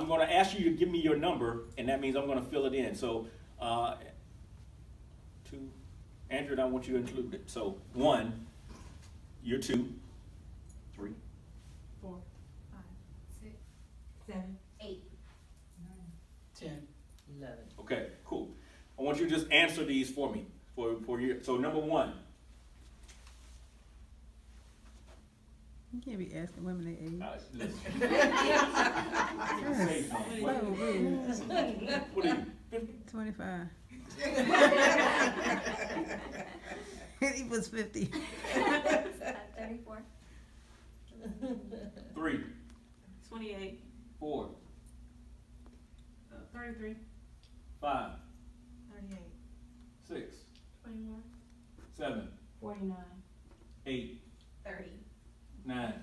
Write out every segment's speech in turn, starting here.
I'm going to ask you to give me your number, and that means I'm going to fill it in. So, two, Andrew, I want you to include it. So, 1, you're 2, 3, 4, 5, 6, 7, 8, 9, 10, 11. Okay, cool. I want you to just answer these for me. For your, so number 1. You can't be asking women their age. Listen. Yes. What are you, 50? 25. He was 50. 34. 3, 28. 4, 33. 5, 38. 6, 21. 7, 49. 8, 30. 9,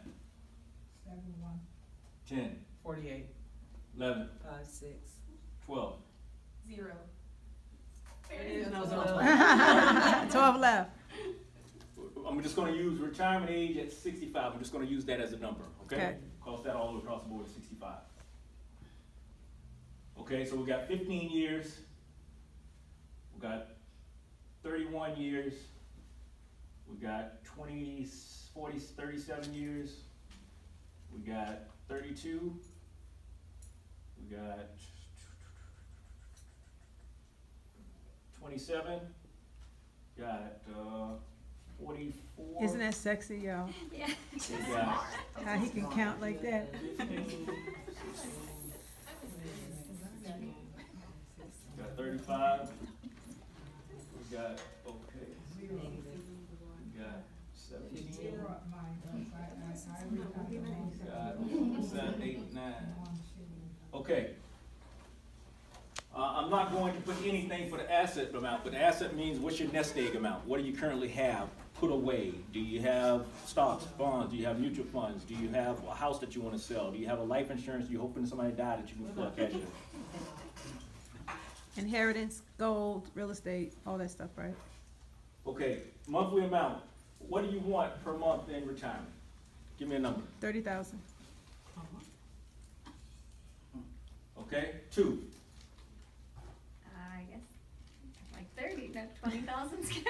71. 10, 48. 11, 5, 6. 12. 0. There is no 0. 12 left. I'm just going to use retirement age at 65. I'm just going to use that as a number, okay? Cost that all across the board at 65. Okay, so we got 15 years. We got 31 years. We got 20, 40, 37 years. We got 32. We got 27. Got 44. Isn't that sexy, y'all? Yeah. We got How he can count like that. 15. Got 35. We got, okay. We got 17. We got 7, 8, 9. Okay. I'm not going to put anything for the asset amount, but the asset means what's your nest egg amount? What do you currently have put away? Do you have stocks, bonds? Do you have mutual funds? Do you have a house that you want to sell? Do you have a life insurance? Do you hoping somebody died that you can pull cash in? Inheritance, gold, real estate, all that stuff, right? Okay, monthly amount. What do you want per month in retirement? Give me a number. 30,000. Okay, 2. I guess like 30, not 20,000's good.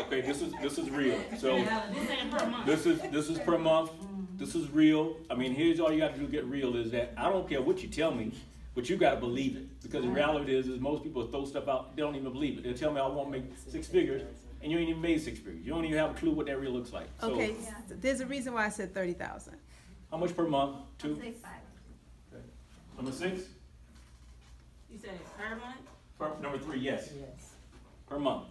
Okay, this is real. So This ain't per month. this is per month. This is real. I mean, here's all you got to do to get real is that I don't care what you tell me, but you got to believe it. Because the reality is most people throw stuff out, they don't even believe it. They'll tell me I won't make 6 figures, and you ain't even made 6 figures. You don't even have a clue what that real looks like. So, Okay, so there's a reason why I said 30,000. how much per month? 2. Say 5. Okay. Number 6? You said per month? Number 3, yes. Yes. Per month.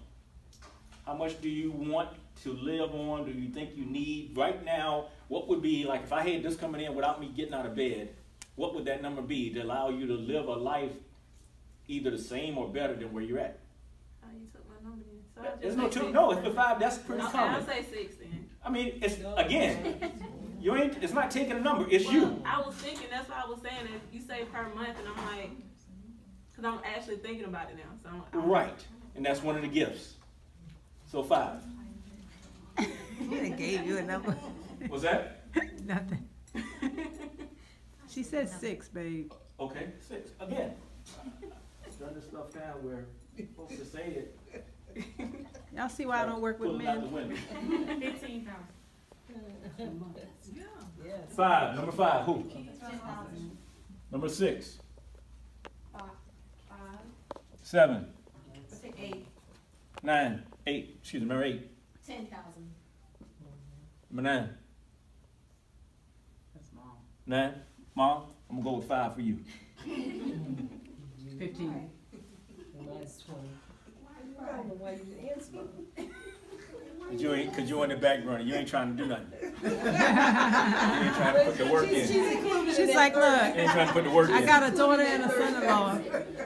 How much do you want to live on? Do you think you need right now? What would be like if I had this coming in without me getting out of bed? What would that number be to allow you to live a life either the same or better than where you're at? Oh, you took my number then. So I'll There's just no say 2. 6. No, it's the 5. That's pretty Okay, common. I'll say 6 then. I mean, it's again, you ain't. It's not taking a number. It's you. I was thinking, that's why I was saying that you say per month, and I'm like, because I'm actually thinking about it now. So Right, and that's one of the gifts. So 5. They gave you a number. Was that? Nothing. She said 6, babe. Okay, 6. Again, done this stuff down where folks just say it. Y'all see why I don't work with Pull it out the men? window. 15,000. Yeah. 5. Number 5. Who? 10,000. Number 6. 5. 7. 8. 9. 8. Excuse me. Number 8. 10,000. Number 9. That's small. 9. Mom, I'm gonna go with 5 for you. 15. Mine's 20. I don't know why you answer. Cause you in the back burner. You ain't trying to do nothing. You ain't trying to put the work in. You She's like, look, ain't trying to put the work in. I got a daughter and a son-in-law.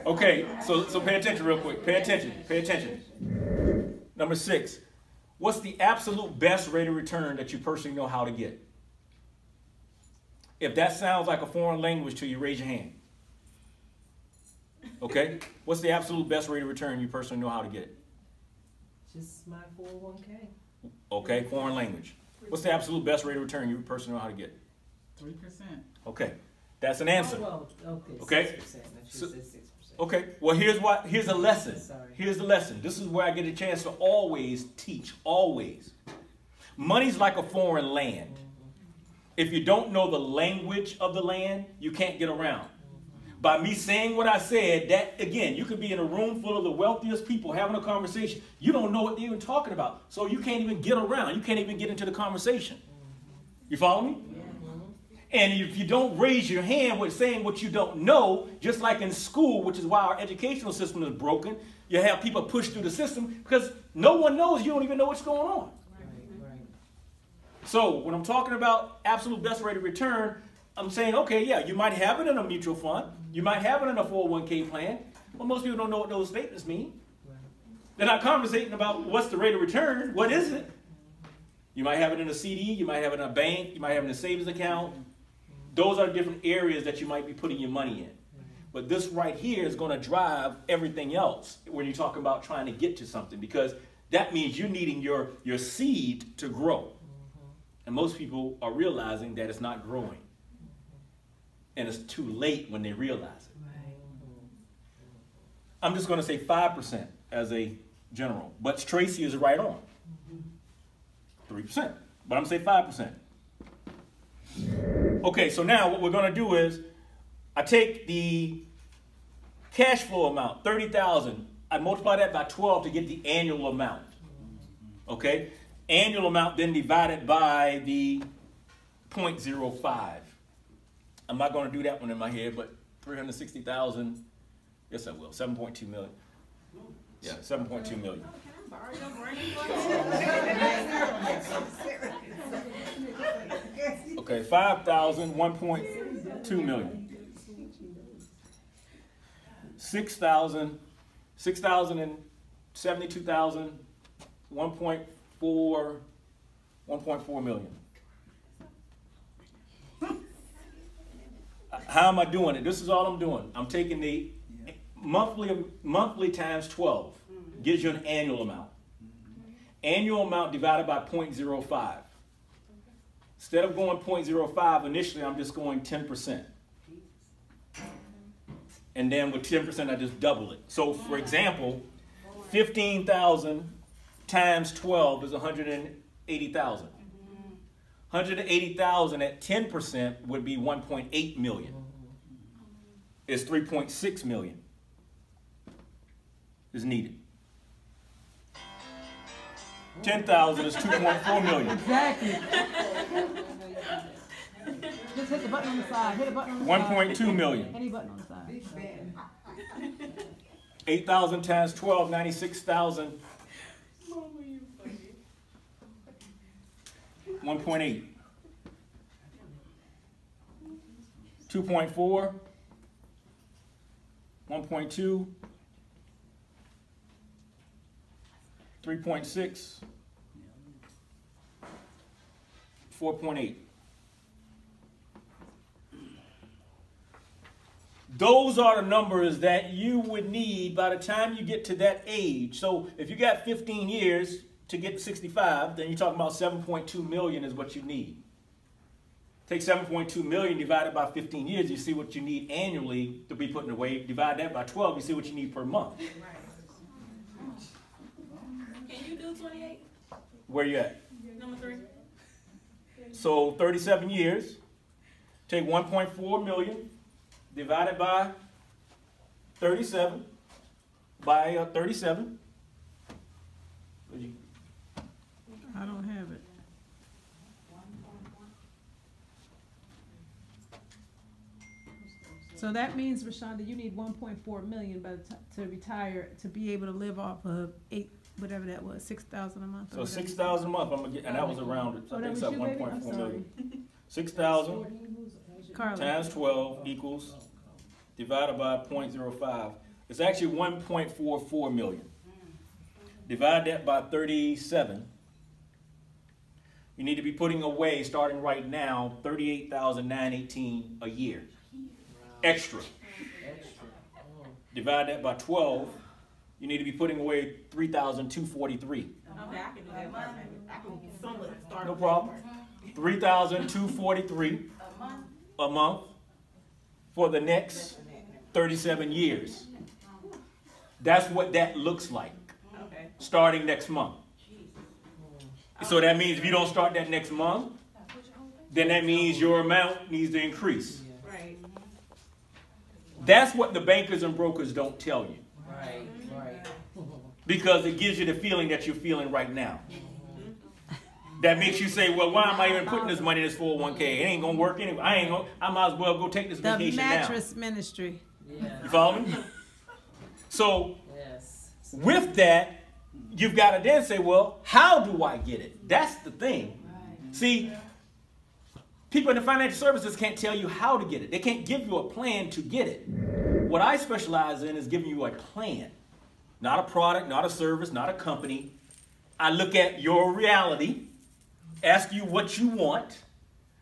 Okay, so pay attention real quick. Pay attention. Pay attention. Number 6. What's the absolute best rate of return that you personally know how to get? If that sounds like a foreign language to you, raise your hand. Okay? What's the absolute best rate of return you personally know how to get? Just my 401k. Okay, foreign language. What's the absolute best rate of return you personally know how to get? 3%. Okay. That's an answer. Oh, well, Okay. 6%. She So- said 6%. Okay, well here's a lesson. Sorry. Here's the lesson. This is where I get a chance to always teach, always. Money's like a foreign land. If you don't know the language of the land, you can't get around. By me saying what I said, that again, you could be in a room full of the wealthiest people having a conversation. You don't know what they're even talking about. So you can't even get around. You can't even get into the conversation. You follow me? And if you don't raise your hand with saying what you don't know, just like in school, which is why our educational system is broken, you have people push through the system because no one knows. You don't even know what's going on. Right. So when I'm talking about absolute best rate of return, I'm saying, okay, yeah, you might have it in a mutual fund. You might have it in a 401k plan. But most people don't know what those statements mean. They're not conversating about what's the rate of return. What is it? You might have it in a CD. You might have it in a bank. You might have it in a savings account. Those are different areas that you might be putting your money in. But this right here is going to drive everything else when you talk about trying to get to something, because that means you're needing your seed to grow. And most people are realizing that it's not growing. And it's too late when they realize it. I'm just going to say 5% as a general. But Tracy is right on. 3%. But I'm going to say 5%. Okay, so now what we're going to do is I take the cash flow amount, 30,000. I multiply that by 12 to get the annual amount. Okay? Annual amount then divided by the 0.05. I'm not going to do that one in my head, but 360,000. Yes, I will. 7.2 million. Yeah, 7.2 million. Borrow your brain for Okay, 5,000, 1.2 million. 6,000, 6,072,000, 1.4 million. How am I doing it? This is all I'm doing. I'm taking the monthly times 12. Gives you an annual amount. Annual amount divided by 0.05. Instead of going 0.05, initially I'm just going 10%. And then with 10%, I just double it. So for example, 15,000 times 12 is 180,000. 180,000 at 10% would be 1.8 million. It's 3.6 million is needed. 10,000 is 2.4 million. Exactly. Just hit the button on the side. Hit a button on the side. 1.2 million. Any button on the side. 8,000 times 12, 96,000. 1.8. 2.4. 1.2. 3.6. 4.8. Those are the numbers that you would need by the time you get to that age. So if you got 15 years to get to 65, then you're talking about 7.2 million is what you need. Take 7.2 million divided by 15 years, you see what you need annually to be putting away. Divide that by 12, you see what you need per month. Can you do 28? Where you at? Number 3. So 37 years. Take 1.4 million divided by 37 by 37. I don't have it. So that means, Rashonda, you need 1.4 million by the to retire to be able to live off of whatever that was, 6,000 a month. So 6,000 a month, I'm gonna get, and that was around it. So I think it's at 1.4 million. 6,000 times 12 equals divided by 0.05. It's actually 1.44 million. Divide that by 37. You need to be putting away, starting right now, $38,918 a year. Extra. Divide that by 12. You need to be putting away $3,243. Okay, I can do that. I can somewhat start. No problem. $3,243 a month. for the next 37 years. That's what that looks like, Okay. starting next month. So that means if you don't start that next month, then that means your amount needs to increase. Right. That's what the bankers and brokers don't tell you, Right, right. because it gives you the feeling that you're feeling right now. That makes you say, well, why am I even putting this money in this 401k? It ain't gonna work anyway. I might as well go take this The vacation mattress ministry. Yeah. You follow me? So Yes. with that, you've got to then say, well, how do I get it? That's the thing. See, people in the financial services can't tell you how to get it. They can't give you a plan to get it. What I specialize in is giving you a plan. Not a product, not a service, not a company. I look at your reality, ask you what you want,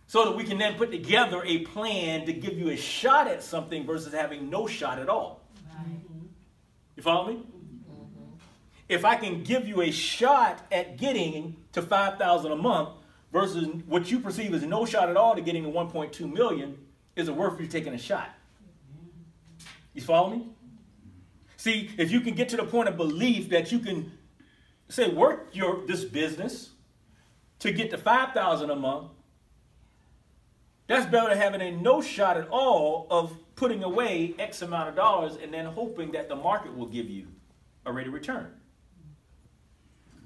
so that we can then put together a plan to give you a shot at something versus having no shot at all. You follow me? If I can give you a shot at getting to $5,000 a month versus what you perceive as no shot at all to getting to 1.2 million, is it worth you taking a shot? You follow me? See, if you can get to the point of belief that you can, say, work this business to get to $5,000 a month, that's better than having a no shot at all of putting away X amount of dollars and then hoping that the market will give you a rate of return.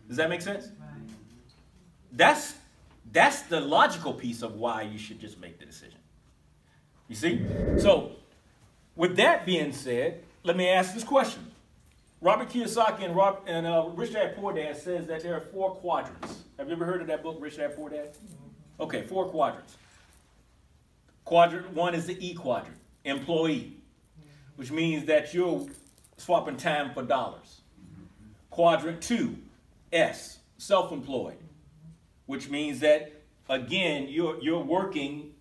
Does that make sense? That's the logical piece of why you should just make the decision. You see? So, with that being said, let me ask this question. Robert Kiyosaki and Rich Dad Poor Dad says that there are 4 quadrants. Have you ever heard of that book, Rich Dad Poor Dad? Okay, 4 quadrants. Quadrant 1 is the E quadrant, employee, which means that you're swapping time for dollars. Quadrant 2, S, self-employed, which means that, again, you're working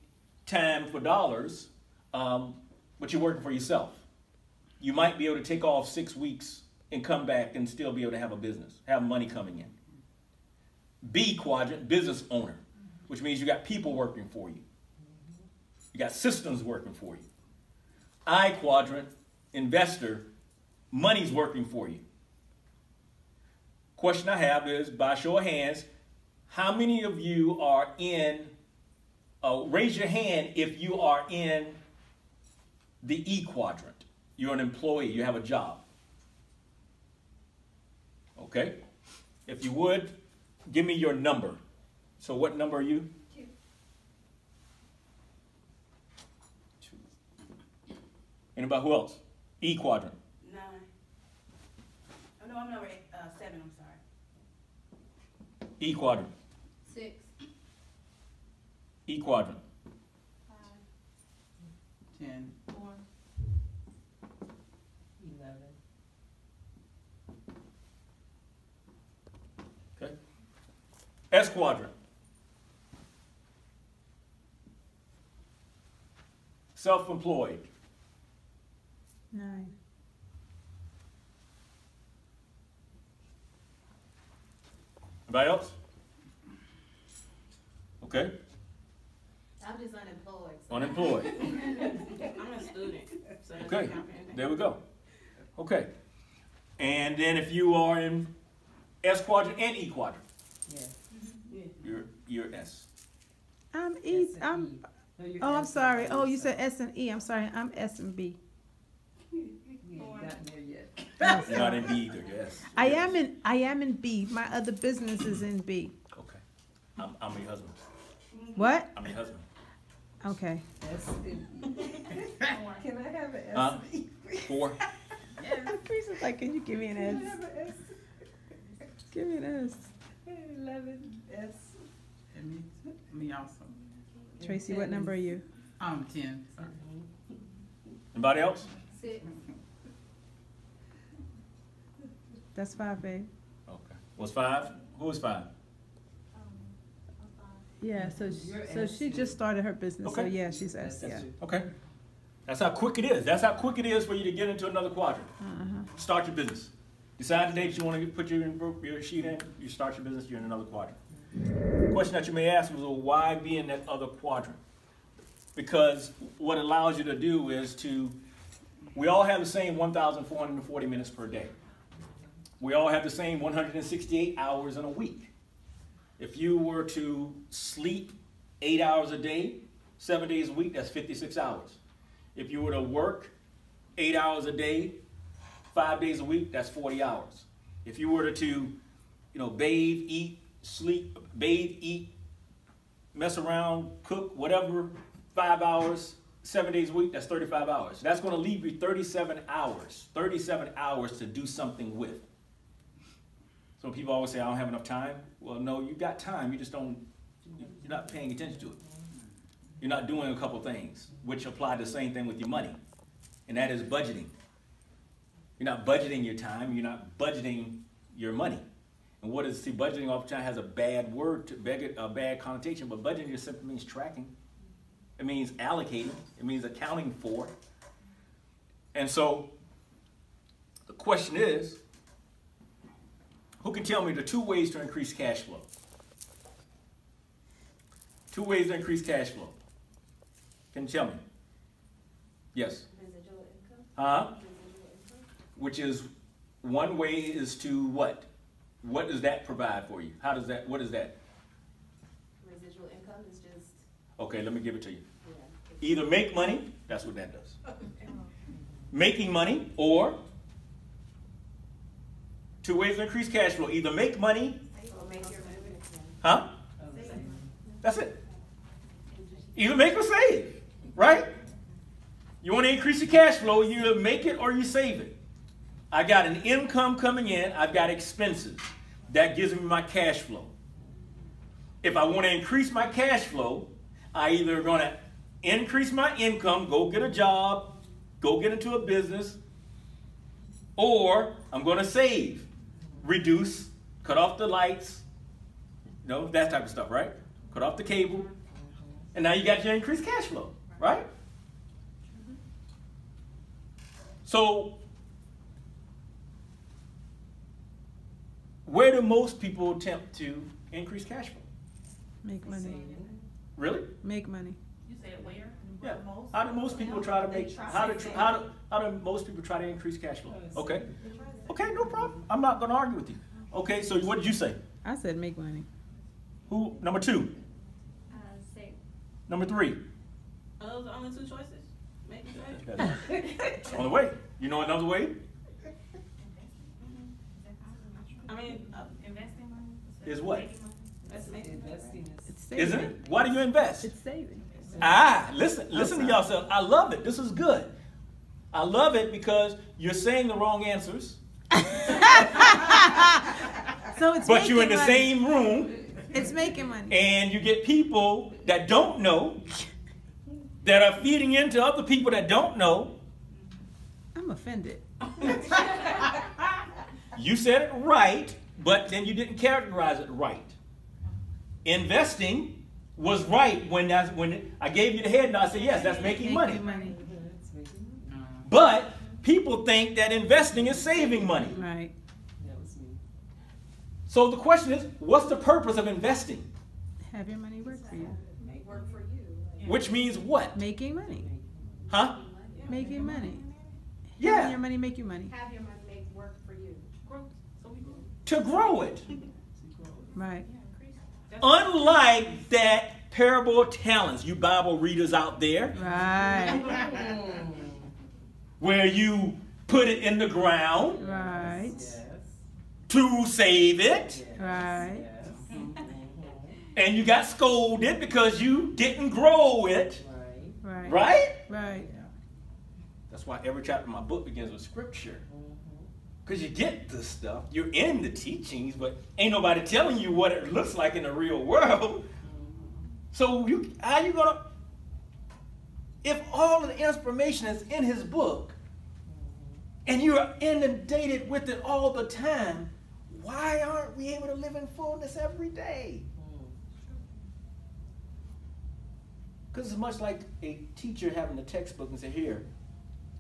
time for dollars, but you're working for yourself. You might be able to take off 6 weeks and come back and still be able to have a business, have money coming in. B quadrant, business owner, which means you got people working for you. You got systems working for you. I quadrant, investor, money's working for you. Question I have is, by show of hands, how many of you are in, raise your hand if you are in the E quadrant. You're an employee, you have a job. Okay? If you would, give me your number. So what number are you? 2. Anybody who else? E quadrant. 9. Oh no, I'm number 7. I'm sorry. E quadrant. 6. E quadrant. 5. 10. 4. 11. Okay. S quadrant. Self-employed. 9. Anybody else? Okay. I'm just unemployed. So. Unemployed. I'm a student. So that Okay. doesn't count for anything. There we go. Okay. And then if you are in S quadrant and E quadrant, Yeah. you're S. I'm E. S and I'm. E. No, you're Oh, I'm S sorry. and Oh, E, you so said S and E. I'm sorry. I'm S and B. We ain't gotten there yet. You're not in B either. You're S. I am in B. My other business is in B. Okay. I'm your husband. What? I'm your husband. Okay. S and E. Can I have an S? Huh? 4. Teresa's like, can you give me an Can I S? have an S? Give me an S. 11 S. And me also. Tracy, what number are you? 10. Sorry. Anybody else? 6. That's 5, babe. Okay. What's 5? Who was 5? Yeah. So You're so S she too. just started her business. So Okay. yeah, she's S. That's Yeah. you. Okay. That's how quick it is. That's how quick it is for you to get into another quadrant. Start your business. Decide the date you want to put your sheet in. You start your business. You're in another quadrant. The question that you may ask is, well, why be in that other quadrant? because what it allows you to do is we all have the same 1,440 minutes per day. We all have the same 168 hours in a week. If you were to sleep 8 hours a day, 7 days a week, that's 56 hours. If you were to work 8 hours a day, 5 days a week, that's 40 hours. If you were to, bathe, eat, sleep, mess around, cook, whatever, 5 hours, 7 days a week, that's 35 hours. That's going to leave you 37 hours to do something with. So people always say, I don't have enough time. Well, no, you got time. You just you're not paying attention to it. You're not doing a couple things, which apply the same thing with your money. And that is budgeting. You're not budgeting your time. You're not budgeting your money. And budgeting oftentimes has a bad word, a bad connotation, but budgeting just simply means tracking. It means allocating. It means accounting for. And so the question is, who can tell me the 2 ways to increase cash flow? 2 ways to increase cash flow. Can you tell me? Yes. Residual income? Residual income? Which is, one way is to what? What does that provide for you? What is that? Residual income is just, Okay, let me give it to you. yeah. Either make money, that's what that does. Making money, or 2 ways to increase cash flow. Either make money, Or make your movement. huh? That's it. Either make or save, right? You want to increase your cash flow, you either make it or you save it. I got an income coming in, I've got expenses. That gives me my cash flow. If I want to increase my cash flow, I either going to increase my income, go get a job, go get into a business, or I'm going to save, reduce, cut off the lights, that type of stuff, right? Cut off the cable, and now you got your increased cash flow, right? So, where do most people attempt to increase cash flow? Make money. Really? Make money. You said where? Yeah. How do most people try to make? How do most people try to increase cash flow? Okay. Okay, no problem. I'm not going to argue with you. Okay, so what did you say? I said make money. Who? Number 2. Save. Number 3. Those are only 2 choices. Make it right. It's the only way. You know another way? I mean, Investing money? Is what? that's making Investing is. It's saving. Isn't it? Why do you invest? It's saving. Listen to yourself. I love it. This is good. I love it because you're saying the wrong answers, So it's but you're in the making money. same room, It's making money. and you get people that don't know, that are feeding into other people that don't know. I'm offended. You said it right, but then you didn't characterize it right. Investing was right when I gave you the head nod. I said, yes, that's making money. money. It's making money. But people think that investing is saving money. Right. That was me. So the question is, what's the purpose of investing? Have your money work for you. Make work for you. Which means what? Making money. Huh? Making money. Yeah. Having your money make you money. Have your money make work for you. growth. So we grow. To grow it. Right. Unlike that parable of talents, you Bible readers out there, Right. where you put it in the ground Right. Yes. to save it, Right. Yes. and you got scolded because you didn't grow it, Right. Right. right? Right. That's why every chapter of my book begins with scripture. Because you get this stuff, you're in the teachings, but ain't nobody telling you what it looks like in the real world. So how you gonna, if all of the information is in his book, and you're inundated with it all the time, why aren't we able to live in fullness every day? Because it's much like a teacher having a textbook and say, here,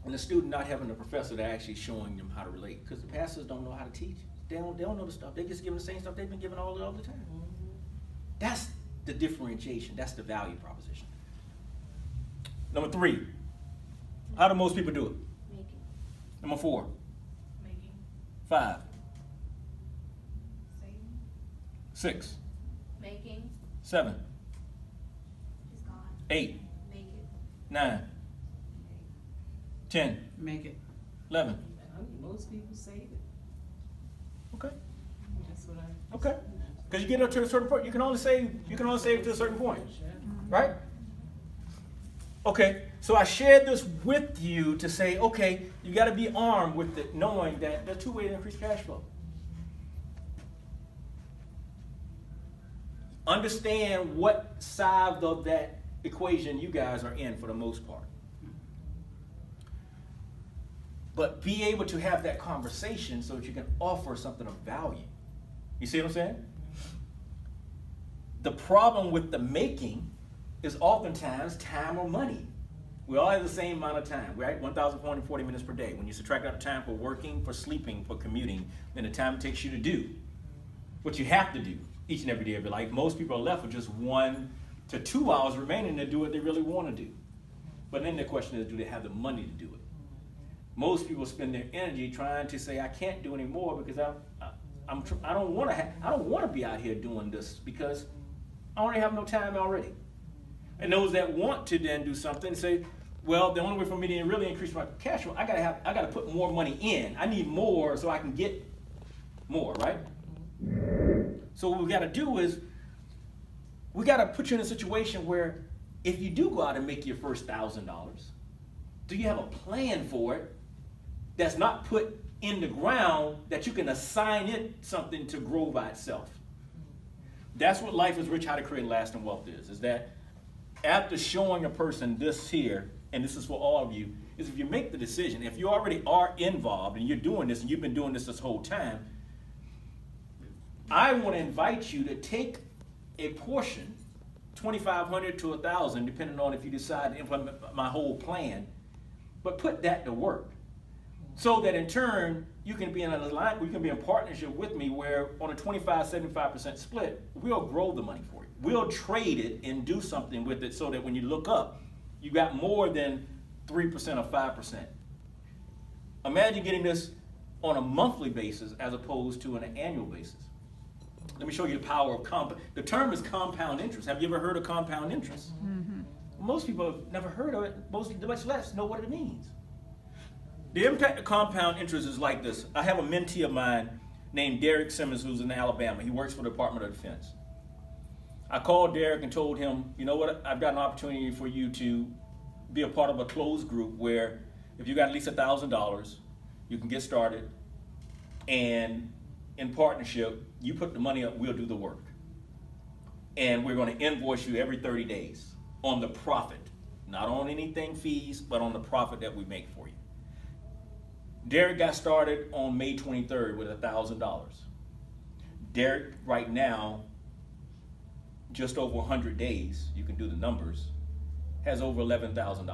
and the student not having a professor that actually showing them how to relate. Because the pastors don't know how to teach. They don't know the stuff. They just giving the same stuff they've been given all the time. That's the differentiation. That's the value proposition. Number 3, how do most people do it? Making. Number 4, Making. 5, Saving. 6, Making. 7, She's gone. 8, Make it. 9, 10, Make it. 11. I mean, most people save it. Okay. That's what I. Okay. Because you get up to a certain point, you can only save to a certain point, right? Okay. So I shared this with you to say, okay, you got to be armed with it, knowing that there are 2 ways to increase cash flow. Understand what side of that equation you guys are in for the most part. But be able to have that conversation so that you can offer something of value. You see what I'm saying? The problem with the making is oftentimes time or money. We all have the same amount of time, right? 1,440 minutes per day. When you subtract out the time for working, for sleeping, for commuting, then the time it takes you to do what you have to do each and every day of your life. Most people are left with just 1 to 2 hours remaining to do what they really want to do. But then the question is, do they have the money to do it? Most people spend their energy trying to say, I can't do anymore because I don't want to be out here doing this because I already have no time already. And those that want to then do something say, well, the only way for me to really increase my cash flow, I gotta put more money in. I need more so I can get more, right? So what we gotta do is we gotta put you in a situation where if you do go out and make your first $1,000, do you have a plan for it that's not put in the ground that you can assign it something to grow by itself? That's what Life is Rich, How to Create Lasting Wealth is that after showing a person this here, and this is for all of you, is if you make the decision, if you already are involved and you're doing this and you've been doing this whole time, I want to invite you to take a portion, $2,500 to $1,000, depending on if you decide to implement my whole plan, but put that to work. So that in turn, you can be in a line, we can be in partnership with me where on a 25-75% split, we'll grow the money for you. We'll trade it and do something with it so that when you look up, you got more than 3% or 5%. Imagine getting this on a monthly basis as opposed to an annual basis. Let me show you the power of compound. The term is compound interest. Have you ever heard of compound interest? Mm-hmm. Most people have never heard of it, much less know what it means. The impact of compound interest is like this. I have a mentee of mine named Derek Simmons who's in Alabama. He works for the Department of Defense. I called Derek and told him, you know what, I've got an opportunity for you to be a part of a closed group where if you got at least $1,000, you can get started, and in partnership, you put the money up, we'll do the work. And we're going to invoice you every 30 days on the profit, not on anything fees, but on the profit that we make for you. Derek got started on May 23rd with $1,000. Derek right now, just over 100 days, you can do the numbers, has over $11,000.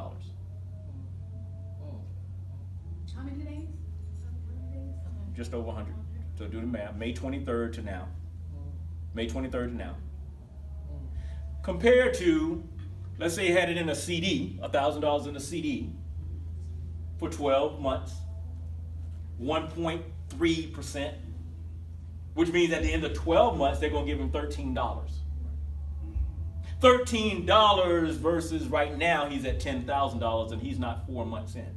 How many days? Just over 100. So do the math, May 23rd to now. May 23rd to now. Compared to, let's say you had it in a CD, $1,000 in a CD for 12 months, 1.3%, which means at the end of 12 months, they're going to give him $13. $13 versus right now, he's at $10,000 and he's not 4 months in.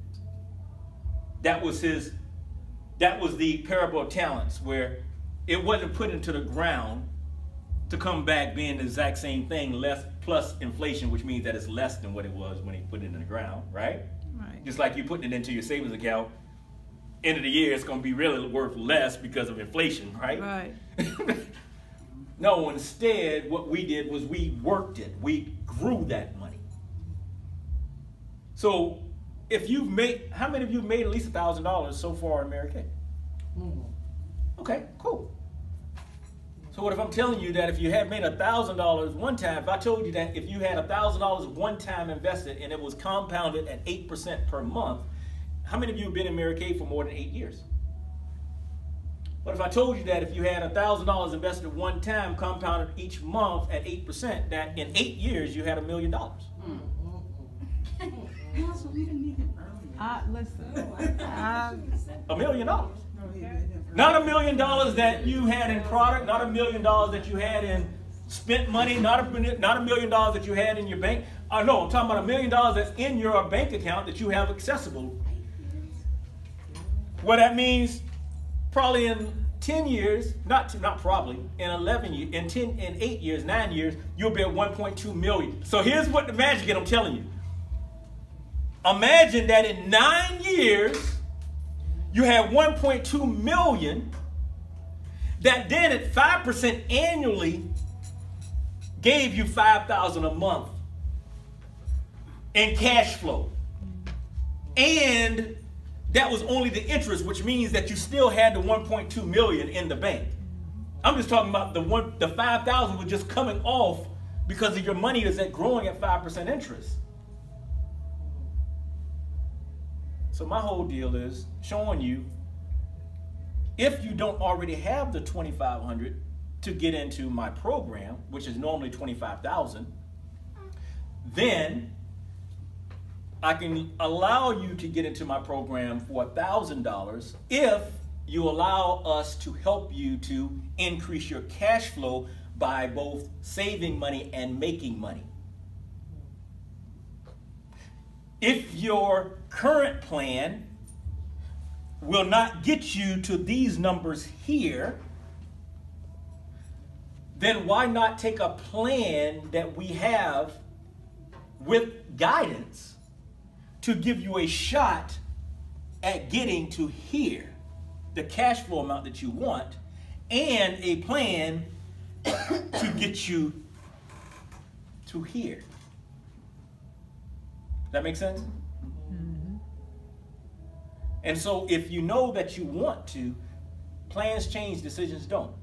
That was the parable of talents, where it wasn't put into the ground to come back being the exact same thing, less plus inflation, which means that it's less than what it was when he put it in the ground, right? Right. Just like you putting it into your savings account, end of the year, it's going to be really worth less because of inflation, right? Right. No, instead, what we did was we worked it. We grew that money. So, if you've made, how many of you have made at least $1,000 so far in Mary Kay? Okay, cool. So what if I'm telling you that if you had made $1,000 one time, if I told you that if you had $1,000 one time invested and it was compounded at 8% per month, how many of you have been in Mary Kay for more than 8 years? But if I told you that if you had $1,000 invested at one time, compounded each month at 8%, that in 8 years you had $1 million. Council, we didn't need it earlier. Listen, $1 million. No, he didn't. Not $1 million that you had in product, not $1 million that you had in spent money, not $1 million that you had in your bank. No, I'm talking about $1 million that's in your bank account that you have accessible. What that means, probably in 10 years, not probably, in 11 years, in 8 years, 9 years, you'll be at 1.2 million. So here's what the magic is, I'm telling you. Imagine that in 9 years, you have 1.2 million that then at 5% annually gave you $5,000 a month in cash flow. And that was only the interest, which means that you still had the 1.2 million in the bank. I'm just talking about the 5,000 was just coming off because of your money is growing at 5% interest. So my whole deal is showing you, if you don't already have the $2,500 to get into my program, which is normally $25,000, then I can allow you to get into my program for $1,000 if you allow us to help you to increase your cash flow by both saving money and making money. If your current plan will not get you to these numbers here, then why not take a plan that we have with guidance to give you a shot at getting to here, the cash flow amount that you want, and a plan to get you to here. That make sense? Mm-hmm. And so if you know that you want to, plans change, decisions don't.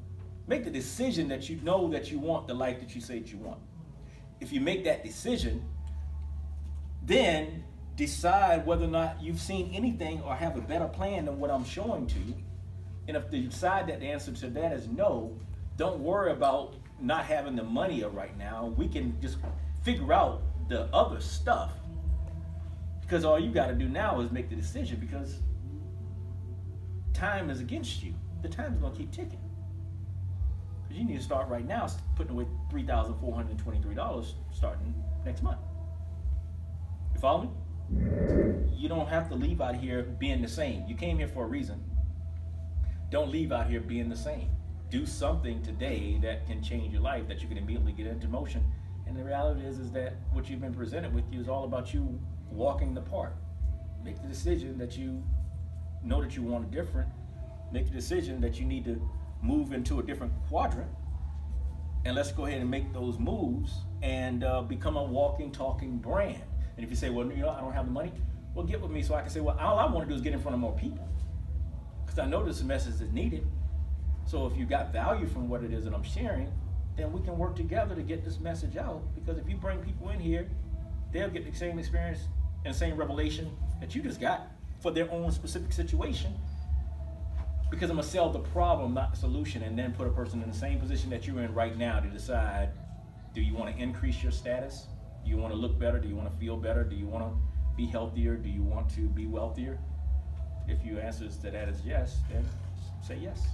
Make the decision that you know that you want the life that you say that you want. If you make that decision, then decide whether or not you've seen anything or have a better plan than what I'm showing to you. And if you decide that the answer to that is no, don't worry about not having the money right now. We can just figure out the other stuff. Because all you got to do now is make the decision, because time is against you. The time is going to keep ticking. Because you need to start right now putting away $3,423 starting next month. You follow me? You don't have to leave out here being the same. You came here for a reason. Don't leave out here being the same. Do something today that can change your life, that you can immediately get into motion. And the reality is that what you've been presented with you is all about you walking the park. Make the decision that you know that you want it different. Make the decision that you need to move into a different quadrant. And let's go ahead and make those moves and become a walking, talking brand. And if you say, well, you know, I don't have the money, well, get with me so I can say, well, all I want to do is get in front of more people. Because I know this message is needed. So if you got value from what it is that I'm sharing, then we can work together to get this message out. Because if you bring people in here, they'll get the same experience and the same revelation that you just got for their own specific situation. Because I'm going to sell the problem, not the solution, and then put a person in the same position that you're in right now to decide, do you want to increase your status? Do you want to look better? Do you want to feel better? Do you want to be healthier? Do you want to be wealthier? If your answer to that is yes, then say yes.